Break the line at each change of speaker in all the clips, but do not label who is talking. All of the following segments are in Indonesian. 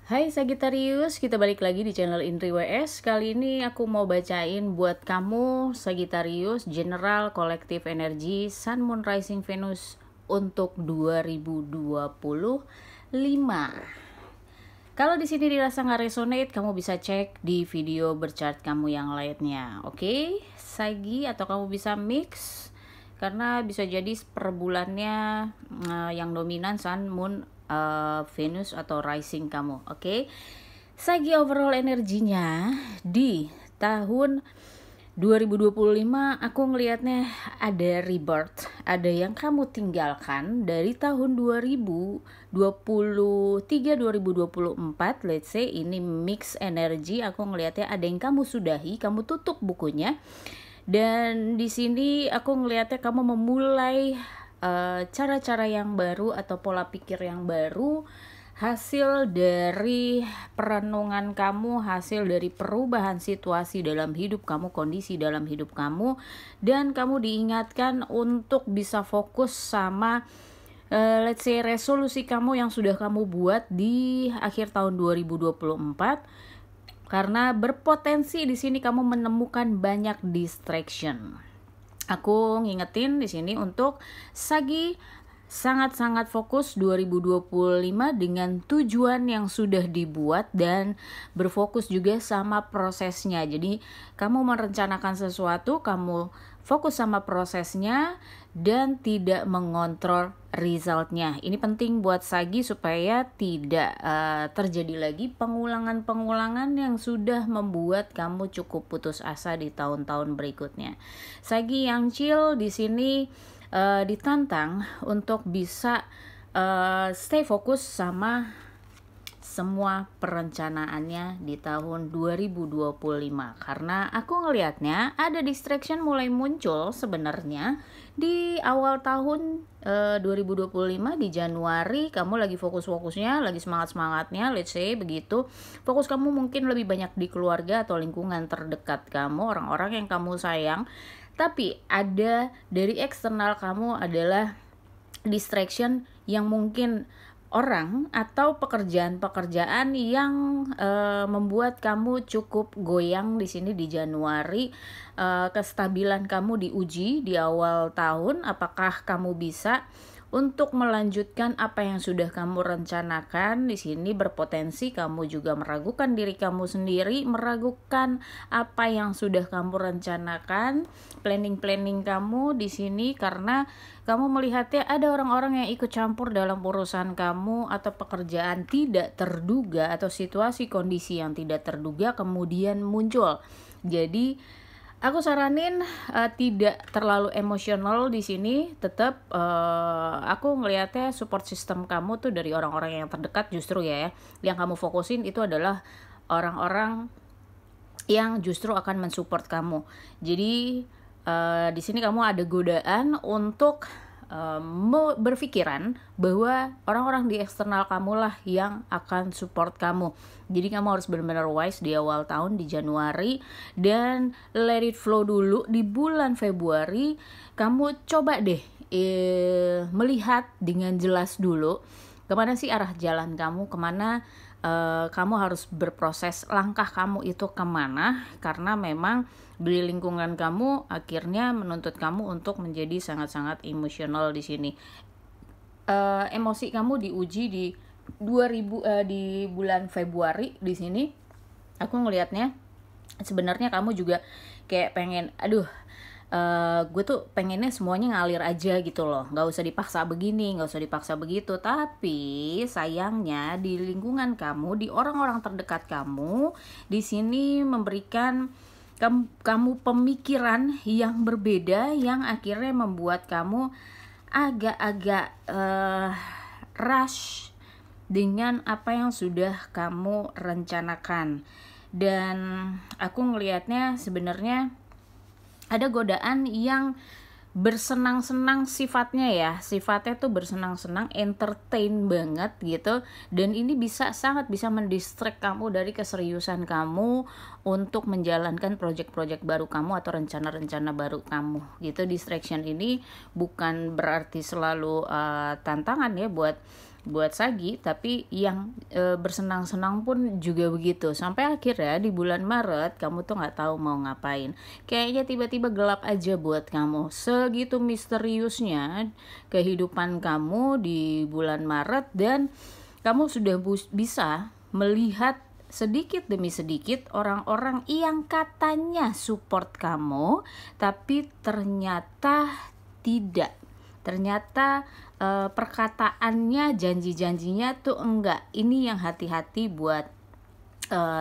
Hai Sagittarius, kita balik lagi di channel Indri WS. Kali ini aku mau bacain buat kamu Sagittarius General Collective Energy Sun Moon Rising Venus untuk 2025. Kalau di sini dirasa nggak resonate, kamu bisa cek di video berchart kamu yang lainnya. Oke, Sagi, atau kamu bisa mix karena bisa jadi per bulannya yang dominan Sun, Moon, Venus atau rising kamu. Oke. Sagi overall energinya di tahun 2025 aku ngelihatnya ada rebirth, ada yang kamu tinggalkan dari tahun 2023 2024. Let's say ini mix energi, aku ngelihatnya ada yang kamu sudahi, kamu tutup bukunya. Dan di sini aku ngelihatnya kamu memulai cara-cara yang baru atau pola pikir yang baru, hasil dari perenungan kamu, hasil dari perubahan situasi dalam hidup kamu, kondisi dalam hidup kamu, dan kamu diingatkan untuk bisa fokus sama let's say resolusi kamu yang sudah kamu buat di akhir tahun 2024. Karena berpotensi di sini kamu menemukan banyak distraction. Aku ngingetin di sini untuk Sagi sangat-sangat fokus 2025 dengan tujuan yang sudah dibuat dan berfokus juga sama prosesnya. Jadi kamu merencanakan sesuatu, kamu fokus sama prosesnya dan tidak mengontrol resultnya. Ini penting buat Sagi supaya tidak terjadi lagi pengulangan-pengulangan yang sudah membuat kamu cukup putus asa di tahun-tahun berikutnya. Sagi yang chill di sini ditantang untuk bisa stay fokus sama semua perencanaannya di tahun 2025. Karena aku ngelihatnya ada distraction mulai muncul sebenarnya di awal tahun 2025 di Januari. Kamu lagi fokus-fokusnya, lagi semangat-semangatnya, let's say begitu. Fokus kamu mungkin lebih banyak di keluarga atau lingkungan terdekat kamu, orang-orang yang kamu sayang. Tapi ada dari eksternal kamu adalah distraction yang mungkin orang atau pekerjaan-pekerjaan yang membuat kamu cukup goyang di sini di Januari. Kestabilan kamu diuji di awal tahun, apakah kamu bisa untuk melanjutkan apa yang sudah kamu rencanakan. Di sini berpotensi kamu juga meragukan diri kamu sendiri, meragukan apa yang sudah kamu rencanakan, planning kamu di sini, karena kamu melihatnya ada orang-orang yang ikut campur dalam urusan kamu atau pekerjaan tidak terduga atau situasi kondisi yang tidak terduga kemudian muncul. Jadi aku saranin tidak terlalu emosional di sini. Tetap aku ngelihatnya support system kamu tuh dari orang-orang yang terdekat justru ya. Yang kamu fokusin itu adalah orang-orang yang justru akan mensupport kamu. Jadi di sini kamu ada godaan untuk berpikiran bahwa orang-orang di eksternal kamu lah yang akan support kamu. Jadi kamu harus benar-benar wise di awal tahun di Januari dan let it flow dulu. Di bulan Februari kamu coba deh melihat dengan jelas dulu kemana sih arah jalan kamu, kemana kamu harus berproses, langkah kamu itu kemana, karena memang di lingkungan kamu akhirnya menuntut kamu untuk menjadi sangat-sangat emosional di sini. Emosi kamu diuji di di bulan Februari di sini. Aku ngelihatnya sebenarnya kamu juga kayak pengen, gue tuh pengennya semuanya ngalir aja gitu loh, nggak usah dipaksa begini, nggak usah dipaksa begitu. Tapi sayangnya di lingkungan kamu, di orang-orang terdekat kamu di sini memberikan kamu pemikiran yang berbeda, yang akhirnya membuat kamu agak-agak rush dengan apa yang sudah kamu rencanakan. Dan aku ngelihatnya sebenarnya ada godaan yang bersenang-senang sifatnya tuh bersenang-senang, entertain banget gitu, dan ini sangat bisa mendistract kamu dari keseriusan kamu untuk menjalankan project-project baru kamu atau rencana-rencana baru kamu gitu. Distraction ini bukan berarti selalu tantangan ya buat buat Sagi, tapi yang bersenang-senang pun juga begitu. Sampai akhirnya di bulan Maret kamu tuh nggak tahu mau ngapain. Kayaknya tiba-tiba gelap aja buat kamu. Segitu misteriusnya kehidupan kamu di bulan Maret, dan kamu sudah bisa melihat sedikit demi sedikit orang-orang yang katanya support kamu, tapi ternyata tidak. Ternyata perkataannya, janji-janjinya tuh enggak. Ini yang hati-hati buat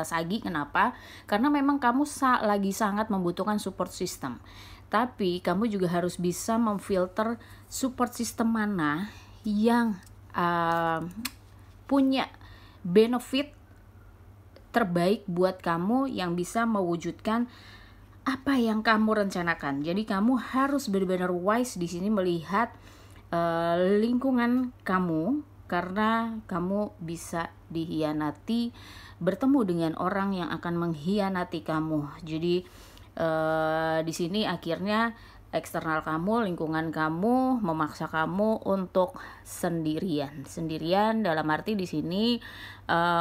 Sagi. Kenapa? Karena memang kamu lagi sangat membutuhkan support system. Tapi kamu juga harus bisa memfilter support system mana yang punya benefit terbaik buat kamu, yang bisa mewujudkan apa yang kamu rencanakan. Jadi kamu harus benar-benar wise di sini melihat lingkungan kamu, karena kamu bisa dihianati, bertemu dengan orang yang akan mengkhianati kamu. Jadi di sini akhirnya eksternal kamu, lingkungan kamu memaksa kamu untuk sendirian dalam arti di sini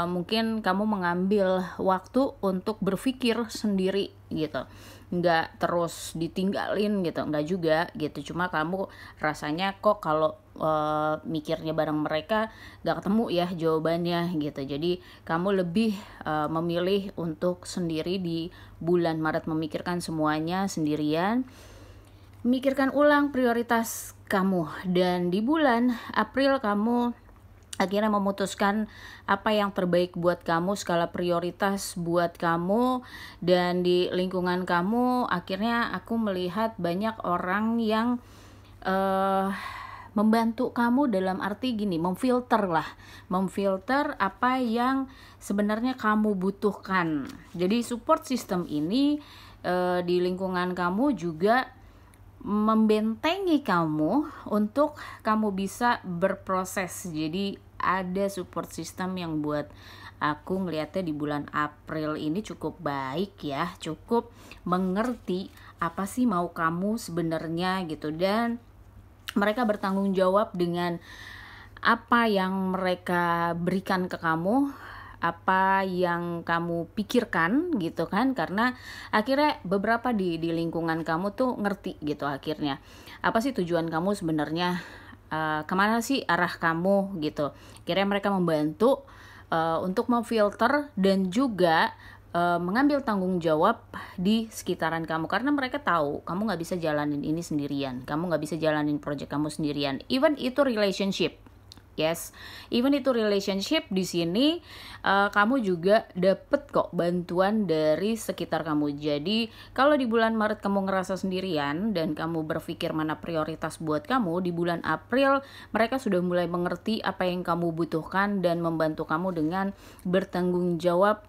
mungkin kamu mengambil waktu untuk berpikir sendiri gitu, nggak terus ditinggalin gitu, nggak juga gitu, cuma kamu rasanya kok kalau mikirnya bareng mereka nggak ketemu ya jawabannya gitu. Jadi kamu lebih memilih untuk sendiri di bulan Maret, memikirkan semuanya sendirian, memikirkan ulang prioritas kamu. Dan di bulan April kamu akhirnya memutuskan apa yang terbaik buat kamu, skala prioritas buat kamu. Dan di lingkungan kamu akhirnya aku melihat banyak orang yang membantu kamu, dalam arti gini, memfilter apa yang sebenarnya kamu butuhkan. Jadi support system ini di lingkungan kamu juga membentengi kamu untuk kamu bisa berproses. Jadi ada support system yang buat aku ngelihatnya di bulan April ini cukup baik ya, cukup mengerti apa sih mau kamu sebenarnya gitu, dan mereka bertanggung jawab dengan apa yang mereka berikan ke kamu, apa yang kamu pikirkan gitu kan. Karena akhirnya beberapa di lingkungan kamu tuh ngerti gitu akhirnya apa sih tujuan kamu sebenarnya, kemana sih arah kamu gitu. Akhirnya mereka membantu untuk memfilter dan juga mengambil tanggung jawab di sekitaran kamu, karena mereka tahu kamu nggak bisa jalanin ini sendirian, kamu nggak bisa jalanin project kamu sendirian, even itu relationship. Yes, even itu relationship, di sini kamu juga dapet kok bantuan dari sekitar kamu. Jadi kalau di bulan Maret kamu ngerasa sendirian dan kamu berpikir mana prioritas buat kamu, di bulan April mereka sudah mulai mengerti apa yang kamu butuhkan dan membantu kamu dengan bertanggung jawab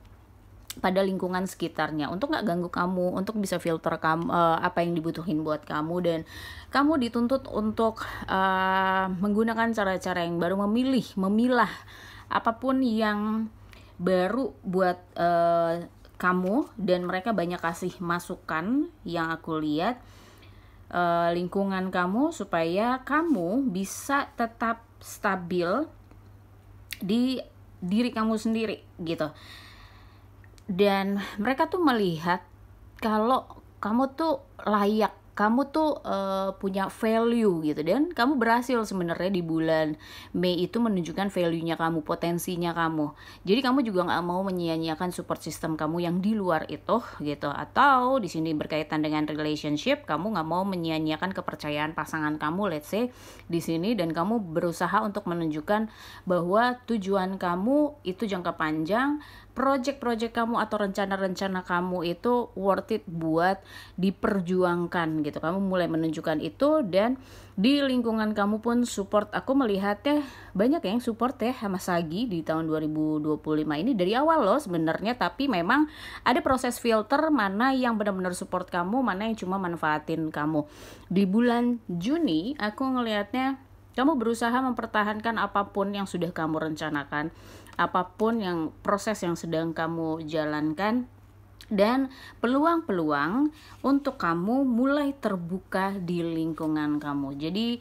pada lingkungan sekitarnya untuk nggak ganggu kamu, untuk bisa filter kamu apa yang dibutuhin buat kamu. Dan kamu dituntut untuk menggunakan cara-cara yang baru, memilah apapun yang baru buat kamu. Dan mereka banyak kasih masukan yang aku lihat lingkungan kamu supaya kamu bisa tetap stabil di diri kamu sendiri gitu. Dan mereka tuh melihat kalau kamu tuh layak, kamu tuh punya value gitu, dan kamu berhasil sebenarnya di bulan Mei itu menunjukkan value-nya kamu, potensinya kamu. Jadi kamu juga nggak mau menyia-nyiakan support system kamu yang di luar itu gitu. Atau di sini berkaitan dengan relationship, kamu nggak mau menyia-nyiakan kepercayaan pasangan kamu, let's say di sini, dan kamu berusaha untuk menunjukkan bahwa tujuan kamu itu jangka panjang, project-project kamu atau rencana-rencana kamu itu worth it buat diperjuangkan gitu. Kamu mulai menunjukkan itu, dan di lingkungan kamu pun support. Aku melihatnya banyak yang support ya sama Sagi di tahun 2025 ini dari awal loh sebenarnya, tapi memang ada proses filter mana yang benar-benar support kamu, mana yang cuma manfaatin kamu. Di bulan Juni aku ngelihatnya kamu berusaha mempertahankan apapun yang sudah kamu rencanakan, apapun yang proses yang sedang kamu jalankan, dan peluang-peluang untuk kamu mulai terbuka di lingkungan kamu. Jadi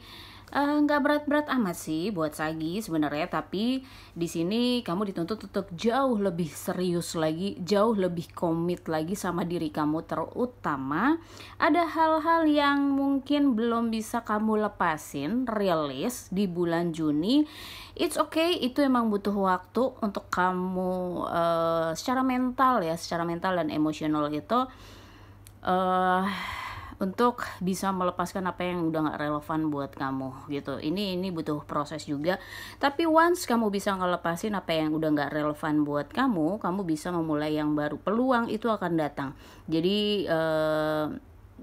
Nggak berat-berat amat sih buat Sagi sebenarnya, tapi di sini kamu dituntut untuk jauh lebih serius lagi, jauh lebih komit lagi sama diri kamu, terutama ada hal-hal yang mungkin belum bisa kamu lepasin, rilis di bulan Juni. It's okay, itu emang butuh waktu untuk kamu secara mental dan emosional itu untuk bisa melepaskan apa yang udah gak relevan buat kamu gitu. Ini butuh proses juga. Tapi once kamu bisa ngelepasin apa yang udah gak relevan buat kamu bisa memulai yang baru. Peluang itu akan datang. Jadi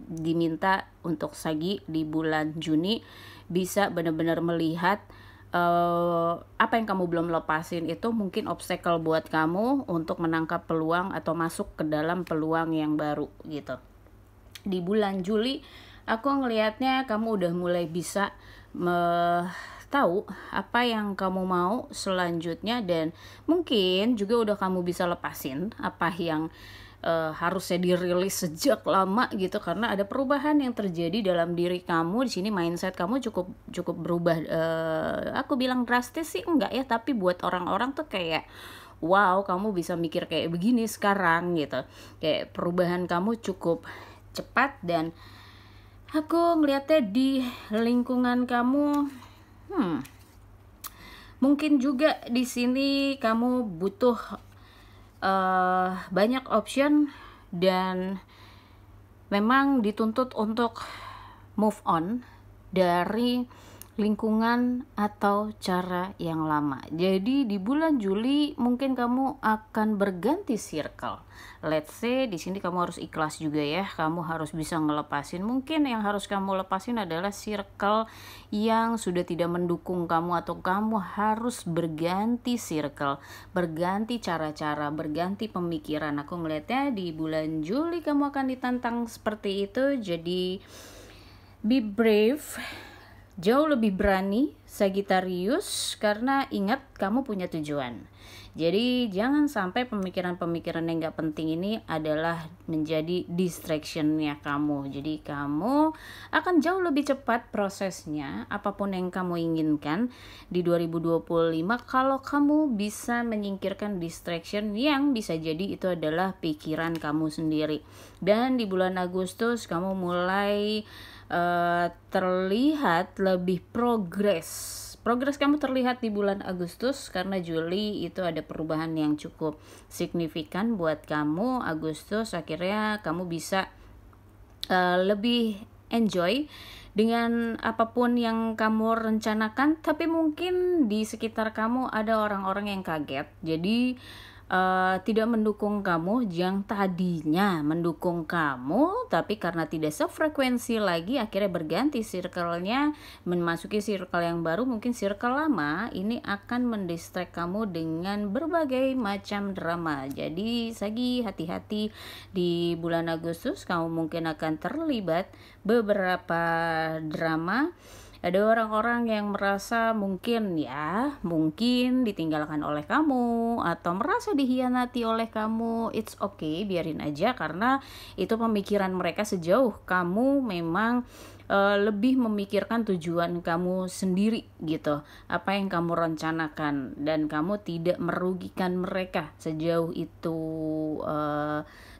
diminta untuk Sagi di bulan Juni bisa benar-benar melihat apa yang kamu belum lepasin itu mungkin obstacle buat kamu untuk menangkap peluang atau masuk ke dalam peluang yang baru gitu. Di bulan Juli aku ngelihatnya kamu udah mulai bisa tahu apa yang kamu mau selanjutnya, dan mungkin juga udah kamu bisa lepasin apa yang harusnya dirilis sejak lama gitu, karena ada perubahan yang terjadi dalam diri kamu. Di sini mindset kamu cukup berubah. Aku bilang drastis sih enggak ya, tapi buat orang-orang tuh kayak wow, kamu bisa mikir kayak begini sekarang gitu. Kayak perubahan kamu cukup cepat, dan aku ngeliatnya di lingkungan kamu mungkin juga di sini kamu butuh banyak option, dan memang dituntut untuk move on dari lingkungan atau cara yang lama. Jadi di bulan Juli mungkin kamu akan berganti circle. Let's say di sini kamu harus ikhlas juga ya. Kamu harus bisa ngelepasin. Mungkin yang harus kamu lepasin adalah circle yang sudah tidak mendukung kamu, atau kamu harus berganti circle, berganti cara-cara, berganti pemikiran. Aku ngelihatnya di bulan Juli kamu akan ditantang seperti itu. Jadi be brave, jauh lebih berani Sagittarius, karena ingat kamu punya tujuan. Jadi jangan sampai pemikiran-pemikiran yang gak penting ini adalah menjadi distractionnya kamu. Jadi kamu akan jauh lebih cepat prosesnya apapun yang kamu inginkan di 2025 kalau kamu bisa menyingkirkan distraction yang bisa jadi itu adalah pikiran kamu sendiri. Dan di bulan Agustus kamu mulai terlihat lebih progres kamu terlihat di bulan Agustus, karena Juli itu ada perubahan yang cukup signifikan buat kamu. Agustus akhirnya kamu bisa lebih enjoy dengan apapun yang kamu rencanakan, tapi mungkin di sekitar kamu ada orang-orang yang kaget, jadi tidak mendukung kamu. Yang tadinya mendukung kamu tapi karena tidak sefrekuensi lagi akhirnya berganti circle-nya, memasuki circle yang baru. Mungkin circle lama ini akan mendistract kamu dengan berbagai macam drama. Jadi Sagi, hati-hati di bulan Agustus, kamu mungkin akan terlibat beberapa drama. Ada orang-orang yang merasa mungkin ditinggalkan oleh kamu atau merasa dihianati oleh kamu. It's okay, biarin aja, karena itu pemikiran mereka sejauh kamu memang lebih memikirkan tujuan kamu sendiri gitu, apa yang kamu rencanakan, dan kamu tidak merugikan mereka. Sejauh itu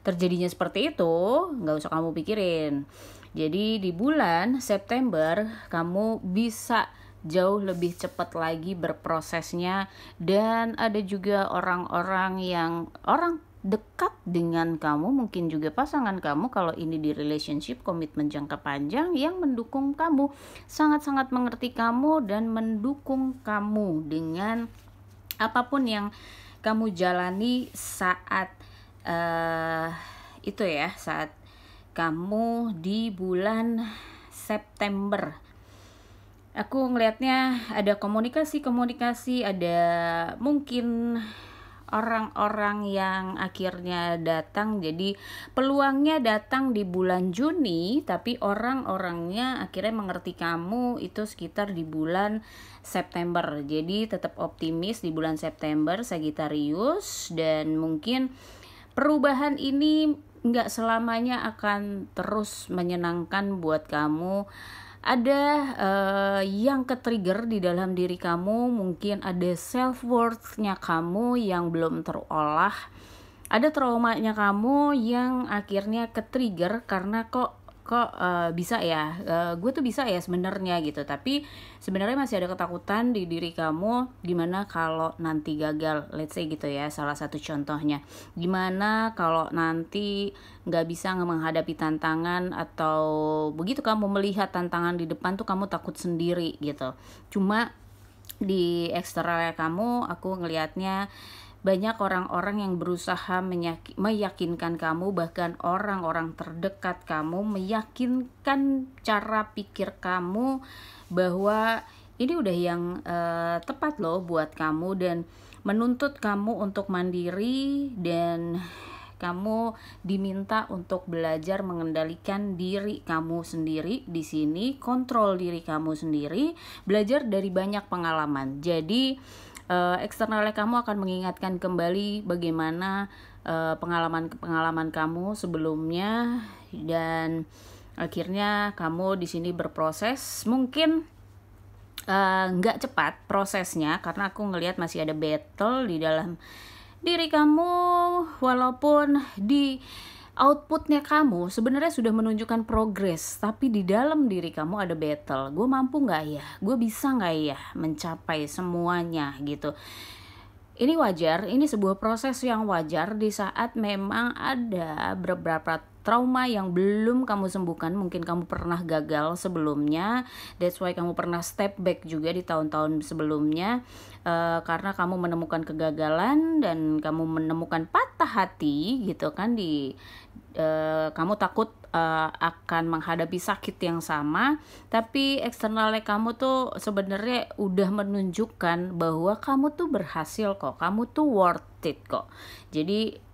terjadinya seperti itu, nggak usah kamu pikirin. Jadi di bulan September kamu bisa jauh lebih cepat lagi berprosesnya, dan ada juga orang-orang dekat dengan kamu, mungkin juga pasangan kamu kalau ini di relationship, komitmen jangka panjang, yang mendukung kamu, sangat-sangat mengerti kamu dan mendukung kamu dengan apapun yang kamu jalani saat saat kamu di bulan September. Aku ngelihatnya ada komunikasi, ada mungkin orang-orang yang akhirnya datang. Jadi peluangnya datang di bulan Juni, tapi orang-orangnya akhirnya mengerti kamu itu sekitar di bulan September. Jadi tetap optimis di bulan September Sagittarius, dan mungkin perubahan ini nggak selamanya akan terus menyenangkan buat kamu. ada yang ke-trigger di dalam diri kamu, mungkin ada self-worth-nya kamu yang belum terolah, ada traumanya kamu yang akhirnya ke-trigger karena kok bisa ya, gue tuh bisa ya sebenarnya gitu, tapi sebenarnya masih ada ketakutan di diri kamu, gimana kalau nanti gagal, let's say gitu ya, salah satu contohnya, gimana kalau nanti nggak bisa menghadapi tantangan, atau begitu kamu melihat tantangan di depan tuh kamu takut sendiri gitu. Cuma di eksternal kamu, aku ngelihatnya banyak orang-orang yang berusaha meyakinkan kamu, bahkan orang-orang terdekat kamu meyakinkan cara pikir kamu bahwa ini udah yang tepat loh buat kamu, dan menuntut kamu untuk mandiri, dan kamu diminta untuk belajar mengendalikan diri kamu sendiri di sini, kontrol diri kamu sendiri, belajar dari banyak pengalaman. Jadi eksternalnya kamu akan mengingatkan kembali bagaimana pengalaman kamu sebelumnya, dan akhirnya kamu di sini berproses. Mungkin nggak cepat prosesnya karena aku ngelihat masih ada battle di dalam diri kamu, walaupun di outputnya kamu sebenarnya sudah menunjukkan progres, tapi di dalam diri kamu ada battle. Gue mampu nggak ya? Gue bisa nggak ya mencapai semuanya gitu? Ini wajar, ini sebuah proses yang wajar di saat memang ada beberapa trauma yang belum kamu sembuhkan. Mungkin kamu pernah gagal sebelumnya, that's why kamu pernah step back juga di tahun-tahun sebelumnya, karena kamu menemukan kegagalan dan kamu menemukan patah hati gitu kan, kamu takut akan menghadapi sakit yang sama, tapi eksternalnya kamu tuh sebenarnya udah menunjukkan bahwa kamu tuh berhasil kok, kamu tuh worth it kok. Jadi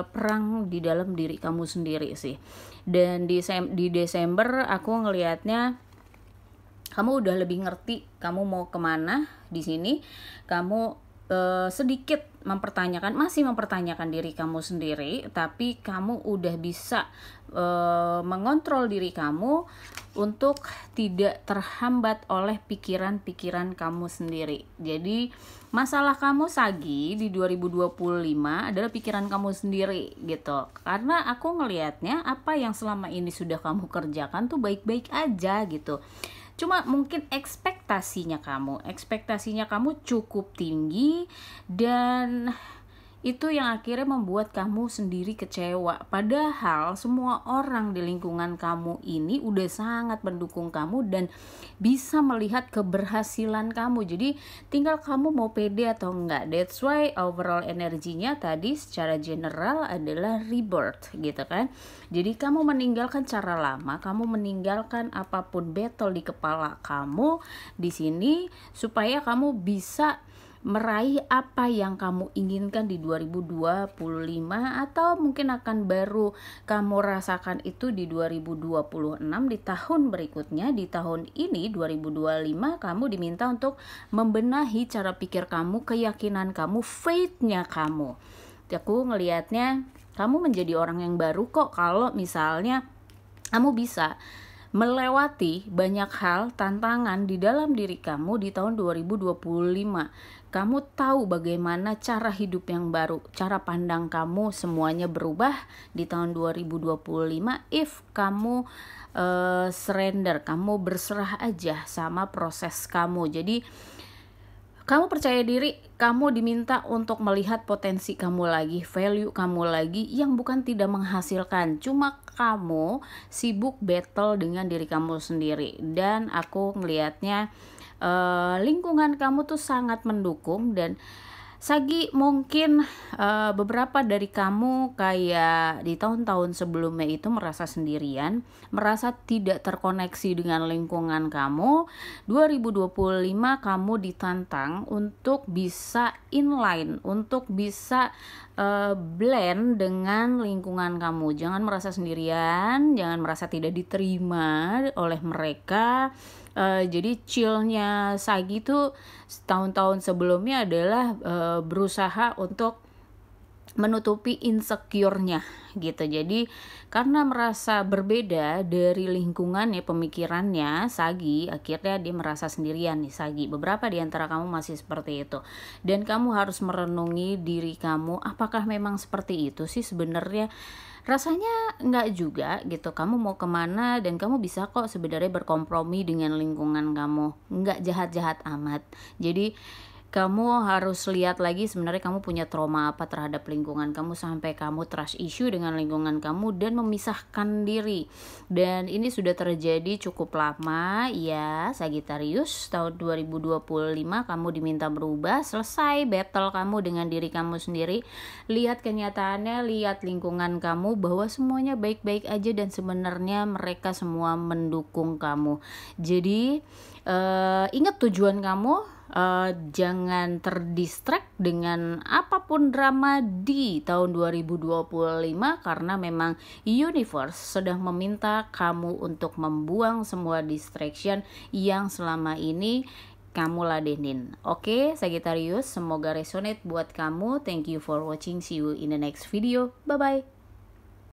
perang di dalam diri kamu sendiri sih. Dan di Desember aku ngelihatnya kamu udah lebih ngerti kamu mau kemana di sini. Kamu sedikit masih mempertanyakan diri kamu sendiri, tapi kamu udah bisa mengontrol diri kamu untuk tidak terhambat oleh pikiran-pikiran kamu sendiri. Jadi masalah kamu Sagi di 2025 adalah pikiran kamu sendiri gitu. Karena aku ngelihatnya apa yang selama ini sudah kamu kerjakan tuh baik-baik aja gitu. Cuma mungkin ekspektasinya kamu cukup tinggi, dan itu yang akhirnya membuat kamu sendiri kecewa. Padahal semua orang di lingkungan kamu ini udah sangat mendukung kamu dan bisa melihat keberhasilan kamu. Jadi tinggal kamu mau pede atau enggak. That's why overall energinya tadi secara general adalah rebirth gitu kan. Jadi kamu meninggalkan cara lama, kamu meninggalkan apapun battle di kepala kamu di sini supaya kamu bisa meraih apa yang kamu inginkan di 2025, atau mungkin akan baru kamu rasakan itu di 2026, di tahun berikutnya. Di tahun ini 2025 kamu diminta untuk membenahi cara pikir kamu, keyakinan kamu, faith-nya kamu. Aku ngelihatnya kamu menjadi orang yang baru kok kalau misalnya kamu bisa melewati banyak hal, tantangan di dalam diri kamu di tahun 2025. Kamu tahu bagaimana cara hidup yang baru, cara pandang kamu semuanya berubah di tahun 2025 if kamu surrender, kamu berserah aja sama proses kamu. Jadi kamu percaya diri, kamu diminta untuk melihat potensi kamu lagi, value kamu lagi yang bukan tidak menghasilkan. Cuma kamu sibuk battle dengan diri kamu sendiri. Dan aku ngelihatnya lingkungan kamu tuh sangat mendukung. Dan Sagi, mungkin beberapa dari kamu kayak di tahun-tahun sebelumnya itu merasa sendirian, merasa tidak terkoneksi dengan lingkungan kamu. 2025 kamu ditantang untuk bisa inline, untuk bisa blend dengan lingkungan kamu. Jangan merasa sendirian, jangan merasa tidak diterima oleh mereka. Jadi chillnya Sagi tuh tahun-tahun sebelumnya adalah berusaha untuk menutupi insecure-nya gitu. Jadi karena merasa berbeda dari lingkungannya, pemikirannya, Sagi, akhirnya dia merasa sendirian nih Sagi. Beberapa di antara kamu masih seperti itu. Dan kamu harus merenungi diri kamu, apakah memang seperti itu sih sebenarnya? Rasanya nggak juga gitu, kamu mau kemana dan kamu bisa kok sebenarnya berkompromi dengan lingkungan kamu, nggak jahat-jahat amat. Jadi kamu harus lihat lagi sebenarnya kamu punya trauma apa terhadap lingkungan kamu sampai kamu trust issue dengan lingkungan kamu dan memisahkan diri. Dan ini sudah terjadi cukup lama ya Sagittarius. Tahun 2025 kamu diminta berubah, selesai battle kamu dengan diri kamu sendiri. Lihat kenyataannya, lihat lingkungan kamu bahwa semuanya baik-baik aja dan sebenarnya mereka semua mendukung kamu. Jadi ingat tujuan kamu. Jangan terdistract dengan apapun drama di tahun 2025 karena memang universe sedang meminta kamu untuk membuang semua distraction yang selama ini kamu ladenin. Oke, Sagittarius, semoga resonate buat kamu. Thank you for watching. See you in the next video. Bye bye.